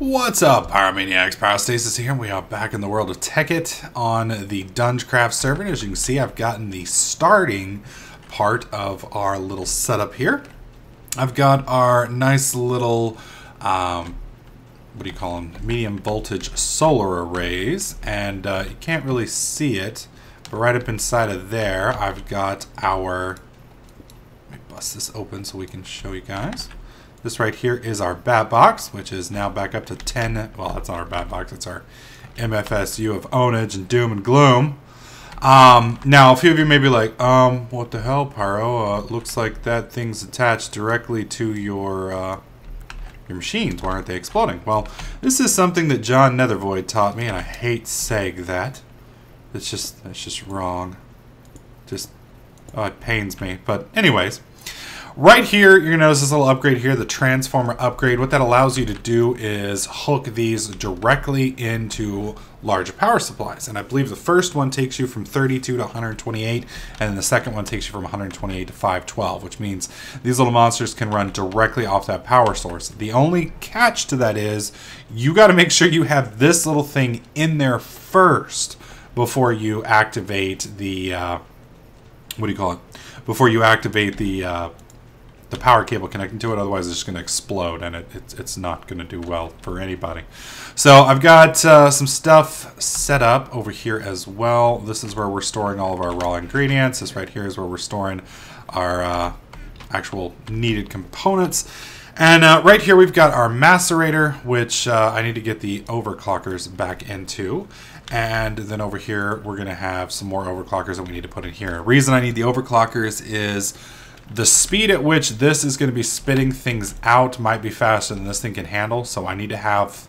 What's up, Pyromaniacs? Pyrostasis here, and we are back in the world of Tekkit on the Dungecraft server. And as you can see, I've gotten the starting part of our little setup here. I've got our nice little, what do you call them, medium voltage solar arrays, and you can't really see it, but right up inside of there, I've got our, let me bust this open so we can show you guys. This right here is our bat box, which is now back up to 10. Well, that's not our bat box. It's our MFSU of ownage and doom and gloom. Now, a few of you may be like, what the hell, Pyro? It looks like that thing's attached directly to your machines. Why aren't they exploding? Well, this is something that John Nethervoid taught me, and I hate saying that. That's just wrong. Oh, it pains me. But anyways. Right here, you're going to notice this little upgrade here, the transformer upgrade. What that allows you to do is hook these directly into larger power supplies. And I believe the first one takes you from 32 to 128, and then the second one takes you from 128 to 512, which means these little monsters can run directly off that power source. The only catch to that is you got to make sure you have this little thing in there first before you activate the, what do you call it? Before you activate the power cable connecting to it, otherwise it's just going to explode, and it's not going to do well for anybody. So I've got some stuff set up over here as well. This is where we're storing all of our raw ingredients. This right here is where we're storing our actual needed components. And right here we've got our macerator, which I need to get the overclockers back into. And then over here we're going to have some more overclockers that we need to put in here. The reason I need the overclockers is the speed at which this is going to be spitting things out might be faster than this thing can handle, so I need to have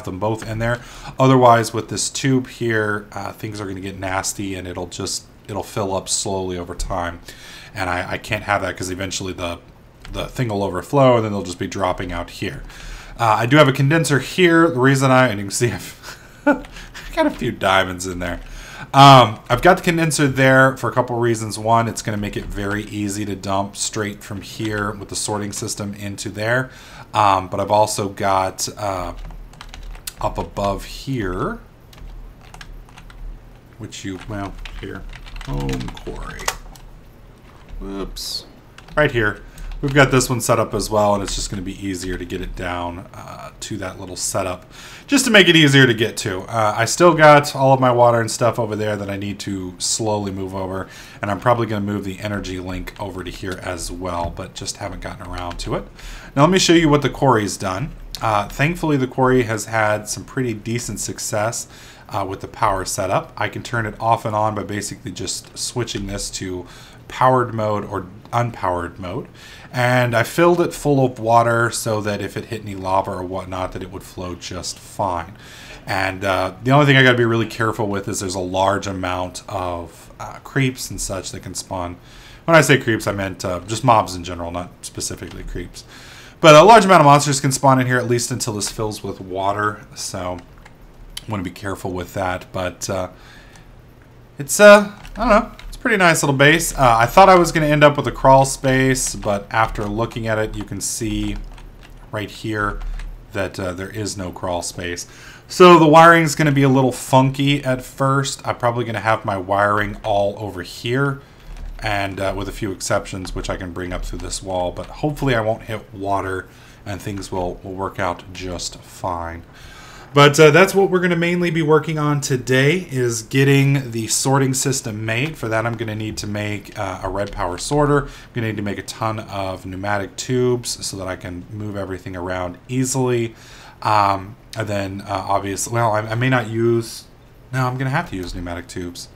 them both in there. Otherwise, with this tube here, things are going to get nasty, and it'll fill up slowly over time. And I can't have that because eventually the thing will overflow, and then they'll just be dropping out here. I do have a condenser here. The reason and you can see I've got a few diamonds in there. I've got the condenser there for a couple reasons. One, it's going to make it very easy to dump straight from here with the sorting system into there. But I've also got up above here, here, home quarry. Whoops. Right here. We've got this one set up as well, and it's just going to be easier to get it down to that little setup, just to make it easier to get to. I still got all of my water and stuff over there that I need to slowly move over, and I'm probably going to move the energy link over to here as well, but just haven't gotten around to it. Now let me show you what the quarry's done. Thankfully, the quarry has had some pretty decent success with the power setup. I can turn it off and on by basically just switching this to powered mode or unpowered mode, and I filled it full of water so that if it hit any lava or whatnot, that it would flow just fine. And the only thing I got to be really careful with is there's a large amount of creeps and such that can spawn. When I say creeps, I meant just mobs in general, not specifically creeps. But a large amount of monsters can spawn in here, at least until this fills with water, so I want to be careful with that. But it's I don't know, pretty nice little base. I thought I was going to end up with a crawl space, but after looking at it, you can see right here that there is no crawl space. So the wiring is going to be a little funky at first. I'm probably going to have my wiring all over here, and with a few exceptions, which I can bring up through this wall, but hopefully I won't hit water and things will work out just fine. But that's what we're going to mainly be working on today, is getting the sorting system made. For that, I'm going to need to make a red power sorter. I'm going to need to make a ton of pneumatic tubes so that I can move everything around easily. And then, obviously, well, I may not use... No, I'm going to have to use pneumatic tubes.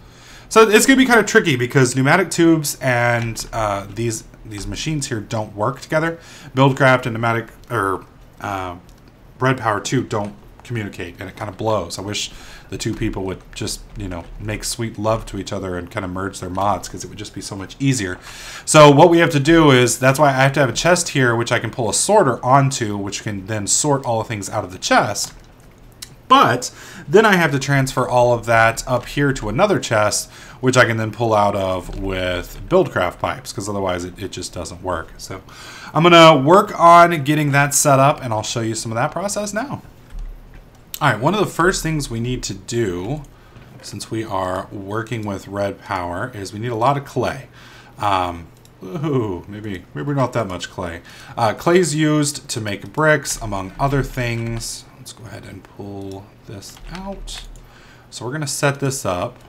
So it's going to be kind of tricky because pneumatic tubes and these machines here don't work together. Buildcraft and pneumatic, or red power tube don't communicate, and it kind of blows. I wish the two people would just, make sweet love to each other and kind of merge their mods, because it would just be so much easier. So what we have to do is, that's why I have to have a chest here, which I can pull a sorter onto, which can then sort all the things out of the chest. But then I have to transfer all of that up here to another chest, which I can then pull out of with Buildcraft pipes, because otherwise it just doesn't work. So I'm going to work on getting that set up, and I'll show you some of that process now. All right, one of the first things we need to do, since we are working with red power, is we need a lot of clay. Ooh, maybe not that much clay. Clay is used to make bricks, among other things. Let's go ahead and pull this out. So we're going to set this up,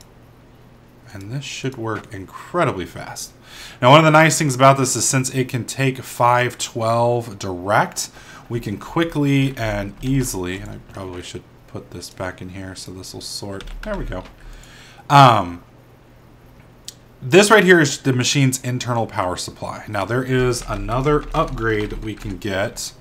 and this should work incredibly fast. Now, one of the nice things about this is since it can take 512 direct, we can quickly and easily, and I probably should put this back in here so this will sort. There we go. This right here is the machine's internal power supply. Now, there is another upgrade that we can get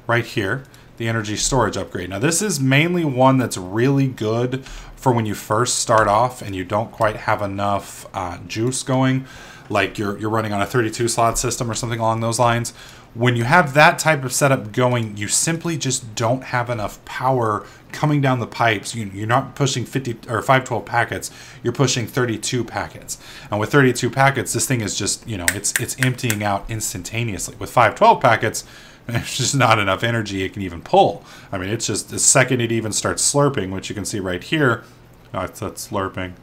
right here, the energy storage upgrade. Now, this is mainly one that's really good for when you first start off and you don't quite have enough juice going, like you're running on a 32 slot system or something along those lines. When you have that type of setup going, you simply just don't have enough power coming down the pipes. You're not pushing 50 or 512 packets, you're pushing 32 packets. And with 32 packets, this thing is just, it's emptying out instantaneously. With 512 packets, there's just not enough energy it can even pull. I mean, it's just the second it even starts slurping, which you can see right here. Oh, it's slurping.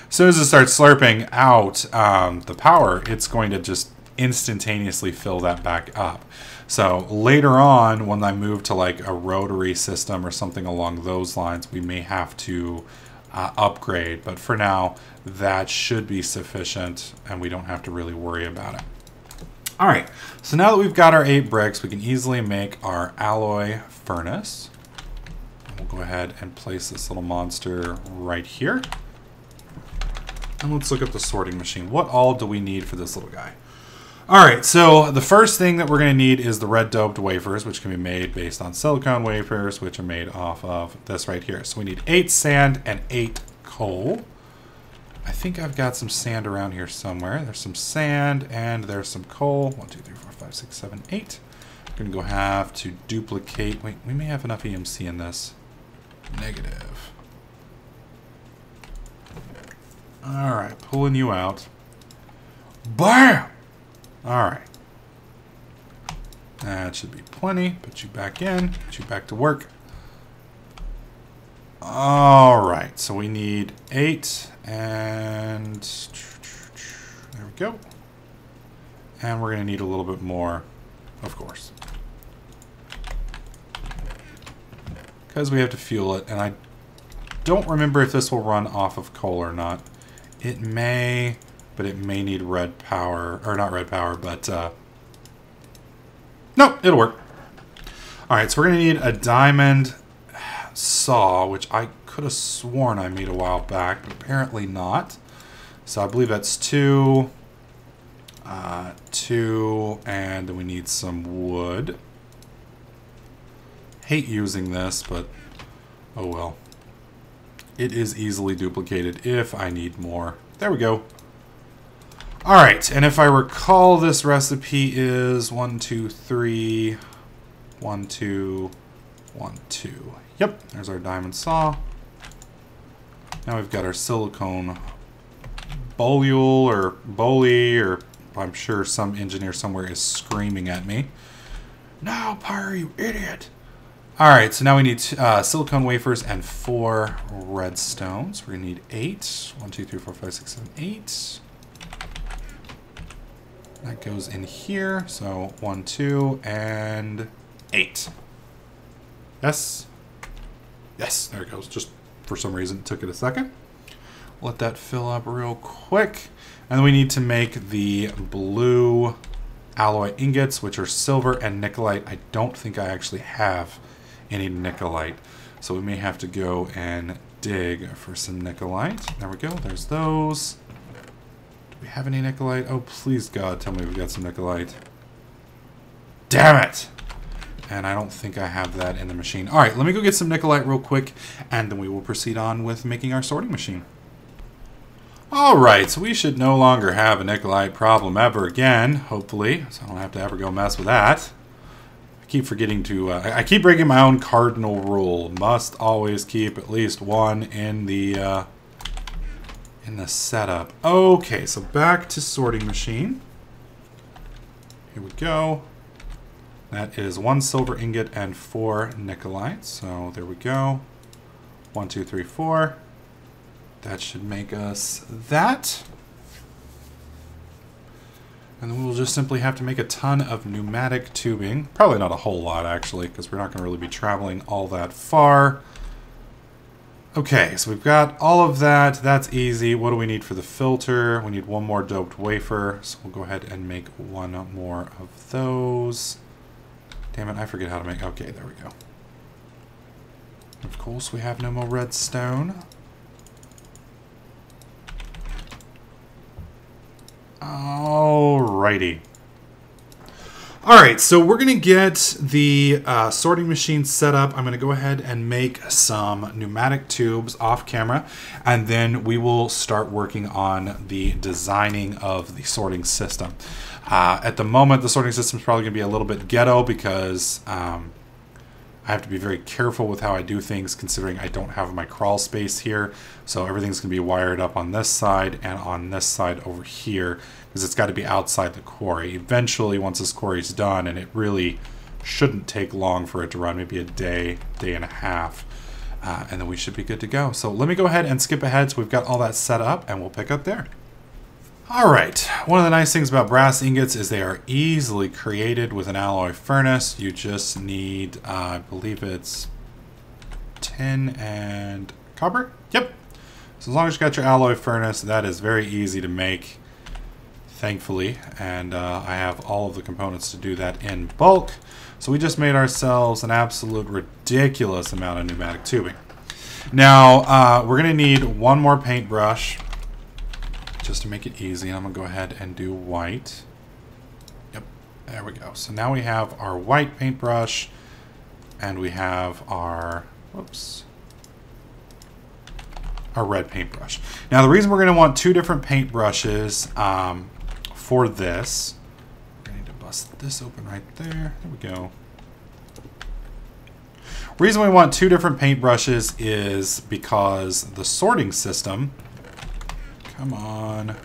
As soon as it starts slurping out the power, it's going to just instantaneously fill that back up. So later on, when I move to like a rotary system or something along those lines, we may have to upgrade. But for now, that should be sufficient and we don't have to really worry about it. All right, so now that we've got our 8 bricks, we can easily make our alloy furnace. We'll go ahead and place this little monster right here. And let's look at the sorting machine. What all do we need for this little guy? All right, so the first thing that we're going to need is the red doped wafers, which can be made based on silicone wafers, which are made off of this right here. So we need 8 sand and 8 coal. I think I've got some sand around here somewhere. There's some sand and there's some coal. 1, 2, 3, 4, 5, 6, 7, 8. I'm going to go have to duplicate. Wait, we may have enough EMC in this. Negative. All right, pulling you out. Bam! All right. That should be plenty. Put you back in. Put you back to work. All right. So we need 8 and there we go. And we're going to need a little bit more, of course, because we have to fuel it. And I don't remember if this will run off of coal or not. It may... but it may need red power, or not red power, but no, it'll work. All right, so we're gonna need a diamond saw, which I could have sworn I made a while back, but apparently not. So I believe that's 2, 2, and then we need some wood. Hate using this, but oh well. It is easily duplicated if I need more. There we go. All right, and if I recall, this recipe is 1, 2, 3, 1, 2, 1, 2. Yep, there's our diamond saw. Now we've got our silicone bolule or boley, or I'm sure some engineer somewhere is screaming at me. No, Pyre, you idiot. All right, so now we need silicone wafers and 4 redstones. We're gonna need 8. 1, 2, 3, 4, 5, 6, 7, 8. That goes in here. So 1, 2, and 8. Yes. Yes, there it goes. Just for some reason it took it a second. Let that fill up real quick. And then we need to make the blue alloy ingots, which are silver and nickelite. I don't think I actually have any nickelite, so we may have to go and dig for some nickelite. There we go. There's those. Do we have any nickelite? Oh, please God, tell me we've got some nickelite. Damn it! And I don't think I have that in the machine. All right, let me go get some nickelite real quick, and then we will proceed on with making our sorting machine. All right, so we should no longer have a nickelite problem ever again, hopefully, so I don't have to ever go mess with that. I keep forgetting to, I keep breaking my own cardinal rule. Must always keep at least one in the setup. Okay, so back to sorting machine. Here we go. That is 1 silver ingot and 4 nickelite, so there we go. 1, 2, 3, 4. That should make us that. And then we'll just simply have to make a ton of pneumatic tubing. Probably not a whole lot, actually, because we're not going to really be traveling all that far. Okay, so we've got all of that. That's easy. What do we need for the filter? We need one more doped wafer. So we'll go ahead and make one more of those. Damn it, I forget how to make... Okay, there we go. Of course, we have no more redstone. Alrighty. Alright, so we're going to get the sorting machine set up. I'm going to go ahead and make some pneumatic tubes off camera, and then we will start working on the designing of the sorting system. At the moment, the sorting system is probably going to be a little bit ghetto because I have to be very careful with how I do things, considering I don't have my crawl space here. So everything's going to be wired up on this side and on this side over here, because it's got to be outside the quarry. Eventually, once this quarry's done, and it really shouldn't take long for it to run, maybe a day, day and a half, and then we should be good to go. So let me go ahead and skip ahead so we've got all that set up, and we'll pick up there. Alright, one of the nice things about brass ingots is they are easily created with an alloy furnace. You just need, I believe it's tin and copper? Yep. So as long as you got your alloy furnace, that is very easy to make, thankfully. And I have all of the components to do that in bulk. So we just made ourselves an absolute ridiculous amount of pneumatic tubing. Now, we're going to need one more paintbrush, just to make it easy. And I'm going to go ahead and do white. Yep, there we go. So now we have our white paintbrush, and we have our, whoops, our red paintbrush. Now the reason we're going to want two different paintbrushes for this, I need to bust this open right there. There we go. The reason we want two different paintbrushes is because the sorting system, come on.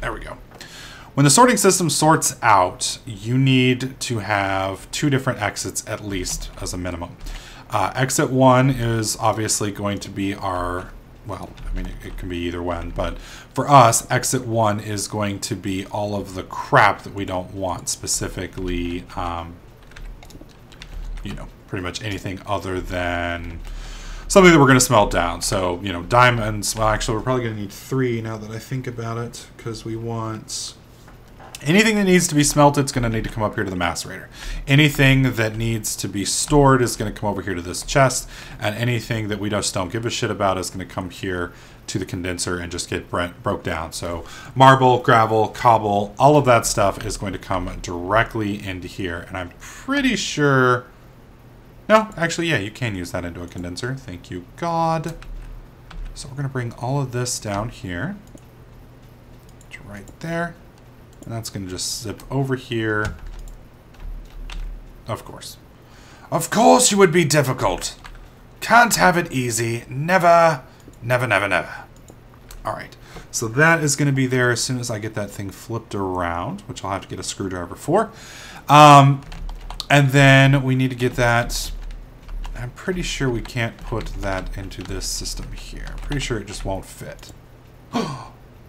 There we go. When the sorting system sorts out, you need to have two different exits at least as a minimum. Exit 1 is obviously going to be our, well, I mean, it can be either one, but for us, exit 1 is going to be all of the crap that we don't want, specifically, you know, pretty much anything other than something that we're going to smelt down. So, you know, diamonds. Well, actually, we're probably going to need 3 now that I think about it, because we want anything that needs to be smelted is going to need to come up here to the macerator. Anything that needs to be stored is going to come over here to this chest, and anything that we just don't give a shit about is going to come here to the condenser and just get broke down. So marble, gravel, cobble, all of that stuff is going to come directly into here, and I'm pretty sure... No, actually, yeah, you can use that into a condenser. Thank you, God. So we're going to bring all of this down here. It's right there. And that's going to just zip over here. Of course. Of course you would be difficult. Can't have it easy. Never, never, never, never. All right. So that is going to be there as soon as I get that thing flipped around, which I'll have to get a screwdriver for. And then we need to get that. I'm pretty sure we can't put that into this system here. I'm pretty sure it just won't fit.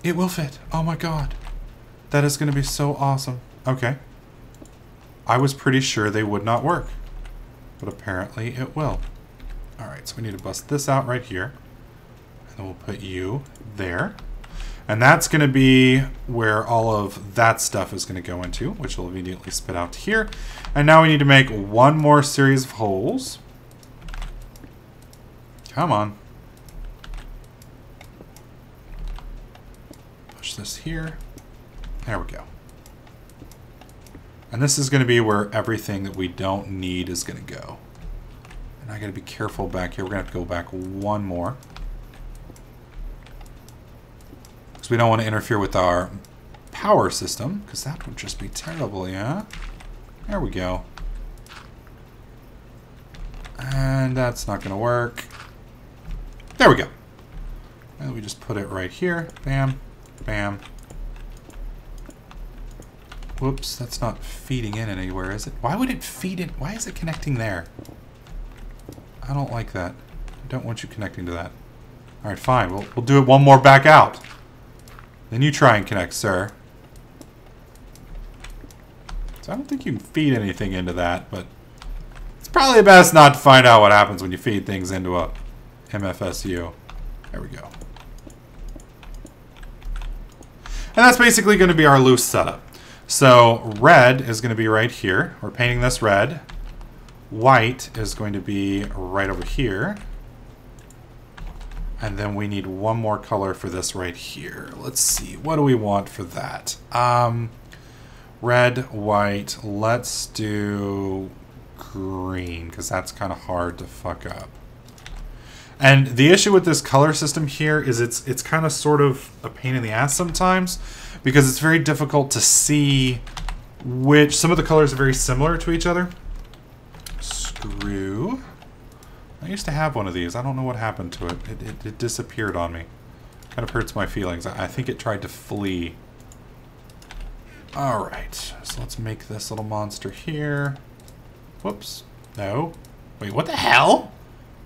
It will fit. Oh my God. That is going to be so awesome. Okay. I was pretty sure they would not work, but apparently it will. All right, so we need to bust this out right here. And then we'll put you there. And that's going to be where all of that stuff is going to go into, which will immediately spit out here. And now we need to make one more series of holes. Come on. Push this here. There we go. And this is going to be where everything that we don't need is going to go. And I got to be careful back here. We're going to have to go back one more, because we don't want to interfere with our power system, because that would just be terrible, yeah? There we go. And that's not going to work. There we go. And we just put it right here. Bam. Bam. Whoops, that's not feeding in anywhere, is it? Why would it feed in? Why is it connecting there? I don't like that. I don't want you connecting to that. Alright, fine. We'll do it one more back out. Then you try and connect, sir. So I don't think you can feed anything into that, but it's probably best not to find out what happens when you feed things into a MFSU. There we go. And that's basically going to be our loose setup. So red is going to be right here. We're painting this red. White is going to be right over here. And then we need one more color for this right here. Let's see. What do we want for that? Red, white. Let's do green, because that's kind of hard to fuck up. And the issue with this color system here is it's kind of sort of a pain in the ass sometimes, because it's very difficult to see which... Some of the colors are very similar to each other. Screw. I used to have one of these. I don't know what happened to it. It disappeared on me. Kind of hurts my feelings. I think it tried to flee. Alright, so let's make this little monster here. Whoops. No. Wait, what the hell?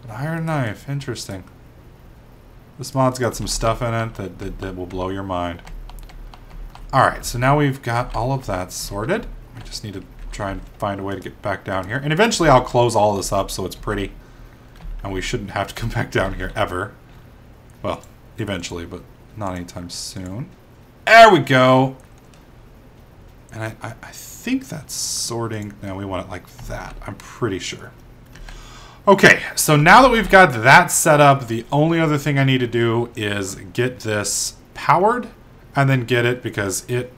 An iron knife. Interesting. This mod's got some stuff in it that will blow your mind. Alright, so now we've got all of that sorted. We just need to try and find a way to get back down here. And eventually I'll close all this up so it's pretty. And we shouldn't have to come back down here ever. Well, eventually, but not anytime soon. There we go. And I think that's sorting. No, we want it like that. I'm pretty sure. Okay, so now that we've got that set up, the only other thing I need to do is get this powered and then get it, because it,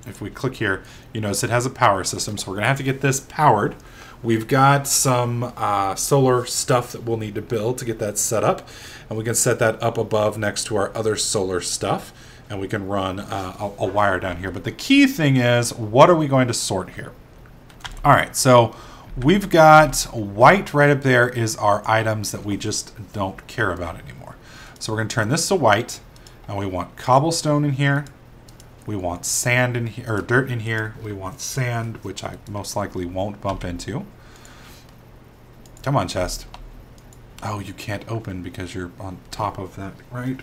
if we click here, you notice it has a power system. So we're going to have to get this powered. We've got some solar stuff that we'll need to build to get that set up. And we can set that up above next to our other solar stuff. And we can run a wire down here. But the key thing is, what are we going to sort here? All right, so we've got white right up there is our items that we just don't care about anymore. So we're going to turn this to white. And we want cobblestone in here. We want sand in here, or dirt in here. We want sand, which I most likely won't bump into. Come on, chest. Oh, you can't open because you're on top of that, right?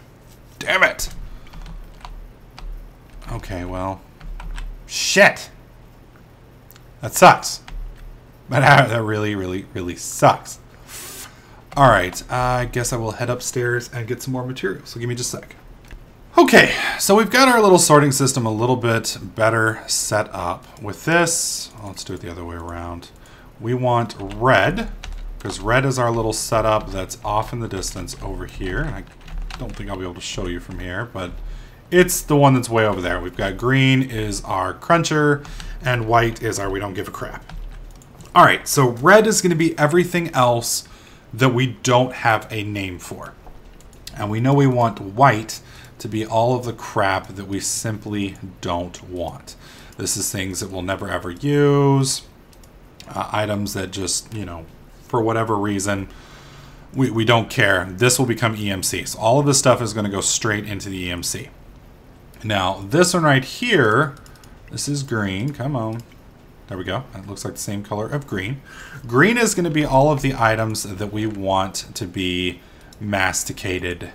Damn it! Okay, well. Shit! That sucks. That really, really, really sucks. Alright, I guess I will head upstairs and get some more materials. So give me just a sec. Okay, so we've got our little sorting system a little bit better set up. With this, let's do it the other way around. We want red, because red is our little setup that's off in the distance over here. And I don't think I'll be able to show you from here, but it's the one that's way over there. We've got green is our cruncher, and white is our we don't give a crap. All right, so red is going to be everything else that we don't have a name for. And we know we want white to be all of the crap that we simply don't want. This is things that we'll never ever use, items that just, you know, for whatever reason, we don't care. This will become EMC. So all of this stuff is going to go straight into the EMC. Now, this one right here, this is green. Come on. There we go. It looks like the same color of green. Green is going to be all of the items that we want to be masticated.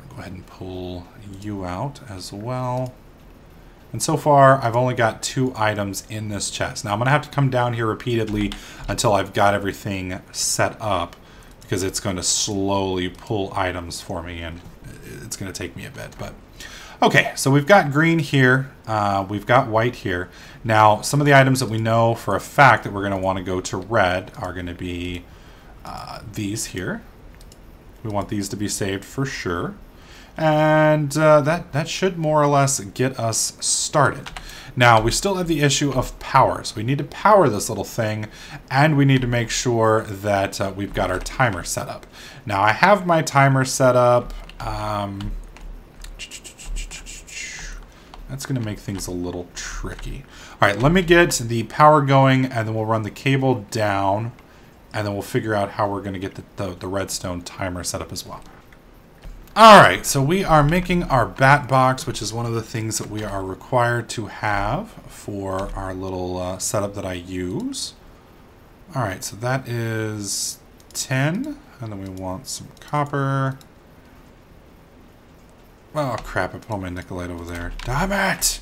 Go ahead and pull you out as well. And so far, I've only got 2 items in this chest. Now, I'm going to have to come down here repeatedly until I've got everything set up, because it's going to slowly pull items for me, and it's going to take me a bit. But okay, so we've got green here. We've got white here. Now, some of the items that we know for a fact that we're going to want to go to red are going to be these here. We want these to be saved for sure. And that should more or less get us started. Now, we still have the issue of power. So we need to power this little thing, and we need to make sure that we've got our timer set up. Now, I have my timer set up. That's going to make things a little tricky. All right, let me get the power going, and then we'll run the cable down, and then we'll figure out how we're going to get the redstone timer set up as well. All right, so we are making our bat box, which is one of the things that we are required to have for our little setup that I use. All right, so that is tin. And then we want some copper. Oh, crap. I put all my nickelite over there. Damn it!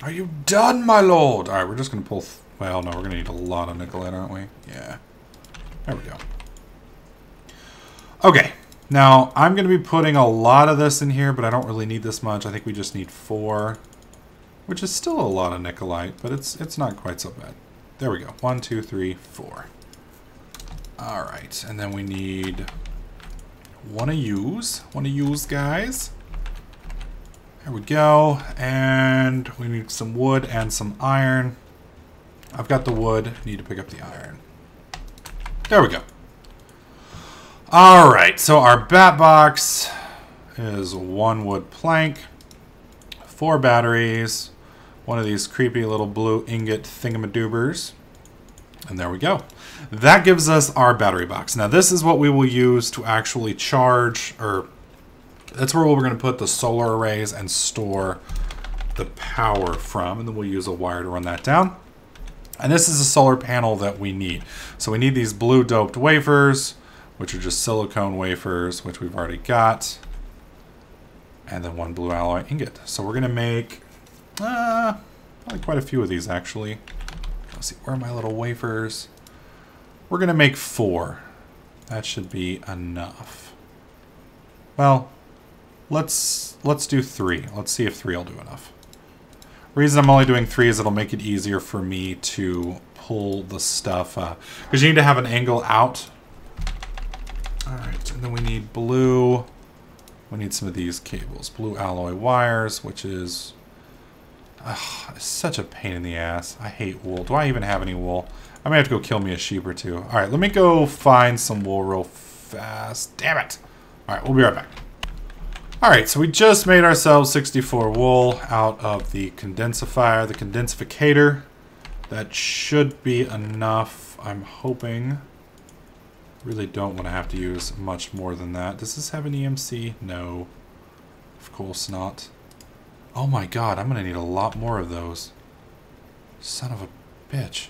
Are you done, my lord? All right, we're just going to pull... well, no, we're going to need a lot of nickelite, aren't we? Yeah. There we go. Okay. Now, I'm going to be putting a lot of this in here, but I don't really need this much. I think we just need 4, which is still a lot of nickelite, but it's not quite so bad. There we go. 1, 2, 3, 4. All right, and then we need one of yous, guys. There we go, and we need some wood and some iron. I've got the wood. Need to pick up the iron. There we go. All right, so our bat box is 1 wood plank, 4 batteries, one of these creepy little blue ingot thingamadoobers, and there we go. That gives us our battery box. Now this is what we will use to actually charge, or that's where we're going to put the solar arrays and store the power from, and then we'll use a wire to run that down. And this is a solar panel that we need. So we need these blue doped wafers, which are just silicone wafers, which we've already got. And then 1 blue alloy ingot. So we're going to make probably quite a few of these, actually. Let's see, where are my little wafers? We're going to make 4. That should be enough. Well, let's do 3. Let's see if 3 will do enough. Reason I'm only doing 3 is it'll make it easier for me to pull the stuff, because you need to have an angle out. Alright, and then we need blue. We need some of these cables. Blue alloy wires, which is such a pain in the ass. I hate wool. Do I even have any wool? I may have to go kill me a sheep or 2. Alright, let me go find some wool real fast. Damn it! Alright, we'll be right back. Alright, so we just made ourselves 64 wool out of the condensifier, the condensificator. That should be enough, I'm hoping. Really don't want to have to use much more than that. Does this have an EMC? No. Of course not. Oh my god, I'm going to need a lot more of those. Son of a bitch.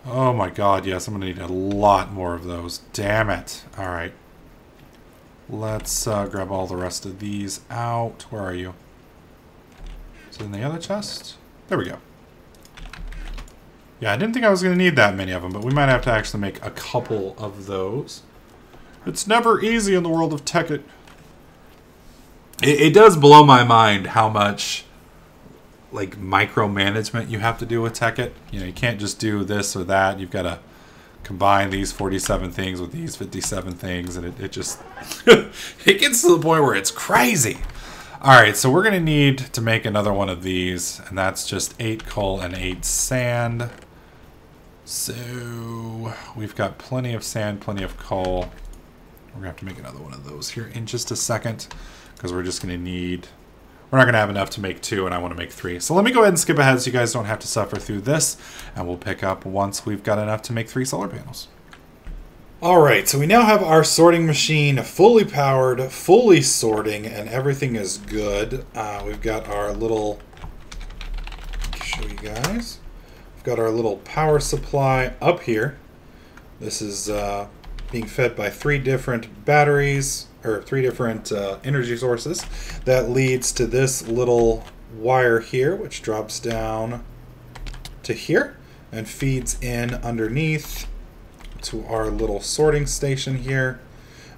Oh my god, yes, I'm going to need a lot more of those. Damn it. Alright. Let's grab all the rest of these out. Where are you? Is it in the other chest? There we go. Yeah, I didn't think I was going to need that many of them, but we might have to actually make a couple of those. It's never easy in the world of Tekkit. It does blow my mind how much like micromanagement you have to do with Tekkit. You know, you can't just do this or that. You've got to combine these 47 things with these 57 things, and it just it gets to the point where it's crazy. Alright, so we're going to need to make another one of these, and that's just 8 coal and 8 sand. So we've got plenty of sand, plenty of coal. We're going to have to make another one of those here in just a second, because we're just going to need... we're not going to have enough to make 2, and I want to make 3. So let me go ahead and skip ahead so you guys don't have to suffer through this, and we'll pick up once we've got enough to make 3 solar panels. Alright, so we now have our sorting machine fully powered, fully sorting, and everything is good. We've got our little... let me show you guys. We've got our little power supply up here. This is being fed by 3 different batteries, or 3 different energy sources. That leads to this little wire here, which drops down to here and feeds in underneath to our little sorting station here.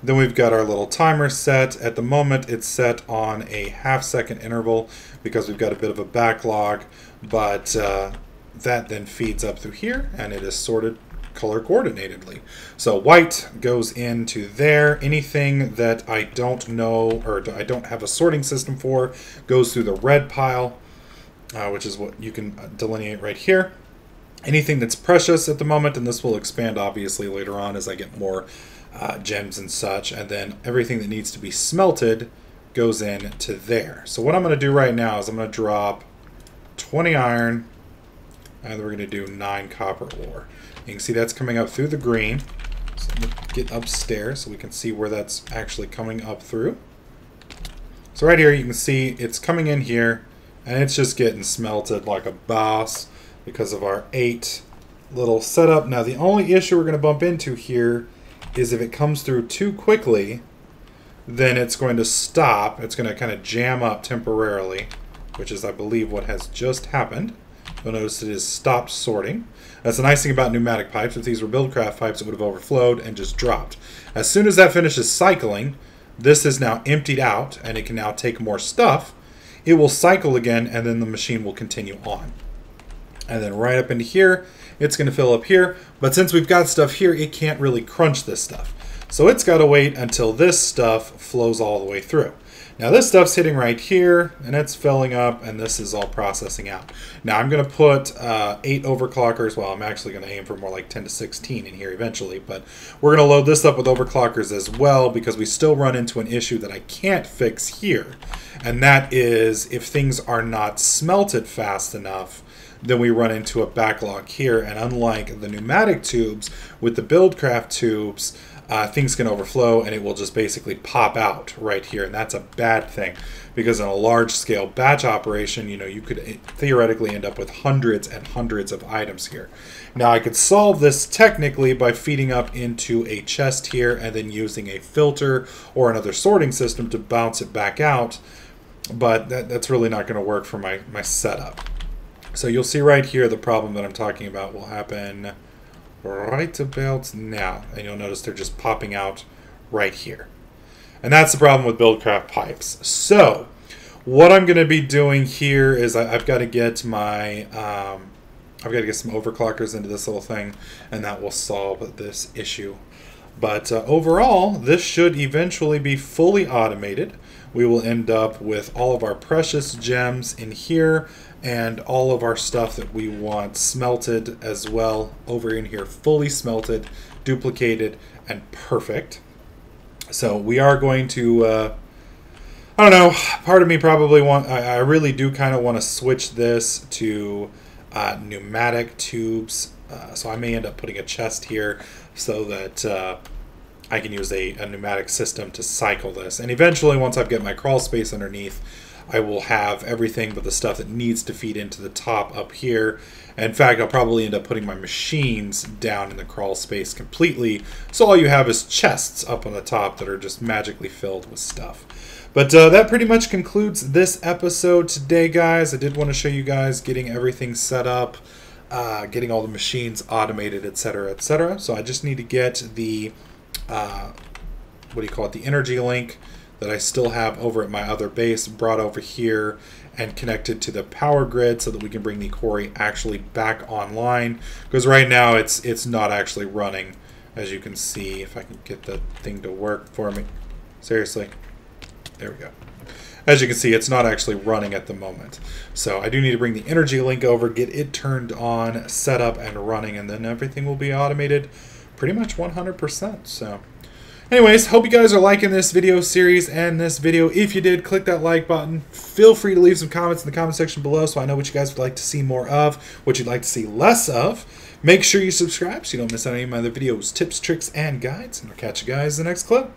Then we've got our little timer set. At the moment it's set on a half-second interval because we've got a bit of a backlog, but that then feeds up through here and it is sorted color coordinatedly. So white goes into there. Anything that I don't know or I don't have a sorting system for goes through the red pile, which is what you can delineate right here. Anything that's precious at the moment, and this will expand obviously later on as I get more gems and such, and then everything that needs to be smelted goes in to there. So what I'm going to do right now is I'm going to drop 20 iron, and we're going to do 9 copper ore. You can see that's coming up through the green. So I'm going to get upstairs so we can see where that's actually coming up through. So right here you can see it's coming in here, and it's just getting smelted like a boss. because of our 8 little setup. Now the only issue we're going to bump into here is if it comes through too quickly, then it's going to stop. It's going to kind of jam up temporarily, which is, I believe, what has just happened. You'll notice it has stopped sorting. That's the nice thing about pneumatic pipes. If these were Buildcraft pipes, it would have overflowed and just dropped. As soon as that finishes cycling, this is now emptied out, and it can now take more stuff. It will cycle again, and then the machine will continue on. And then right up into here, it's going to fill up here. But since we've got stuff here, it can't really crunch this stuff. So it's got to wait until this stuff flows all the way through. Now this stuff's hitting right here, and it's filling up, and this is all processing out. Now I'm going to put 8 overclockers. Well, I'm actually going to aim for more like 10 to 16 in here eventually, but we're going to load this up with overclockers as well, because we still run into an issue that I can't fix here, and that is if things are not smelted fast enough, then we run into a backlog here. And unlike the pneumatic tubes, with the Buildcraft tubes, things can overflow and it will just basically pop out right here, and that's a bad thing, because in a large-scale batch operation, you could theoretically end up with hundreds and hundreds of items here. Now I could solve this technically by feeding up into a chest here and then using a filter or another sorting system to bounce it back out, but that's really not going to work for my setup. So you'll see right here the problem that I'm talking about will happen right about now, and you'll notice they're just popping out right here, and that's the problem with Buildcraft pipes. So what I'm going to be doing here is I've got to get my I've got to get some overclockers into this little thing, and that will solve this issue. But overall, this should eventually be fully automated. We will end up with all of our precious gems in here, and all of our stuff that we want smelted as well over in here, fully smelted, duplicated, and perfect. So we are going to, I don't know, part of me probably I really do kind of want to switch this to pneumatic tubes. So I may end up putting a chest here so that I can use a pneumatic system to cycle this. And eventually, once I've got my crawl space underneath, I will have everything but the stuff that needs to feed into the top up here. In fact, I'll probably end up putting my machines down in the crawl space completely, so all you have is chests up on the top that are just magically filled with stuff. But that pretty much concludes this episode today, guys. I did want to show you guys getting everything set up, getting all the machines automated, etc., etc. So I just need to get the, the energy link that I still have over at my other base brought over here and connected to the power grid so that we can bring the quarry actually back online, because right now it's not actually running, as you can see. If I can get the thing to work for me. Seriously. There we go. As you can see, it's not actually running at the moment. So I do need to bring the energy link over, get it turned on, set up and running, and then everything will be automated pretty much 100%. So anyways, hope you guys are liking this video series and this video. If you did, click that like button. Feel free to leave some comments in the comment section below so I know what you guys would like to see more of, what you'd like to see less of. Make sure you subscribe so you don't miss out on any of my other videos, tips, tricks, and guides. And I'll catch you guys in the next clip.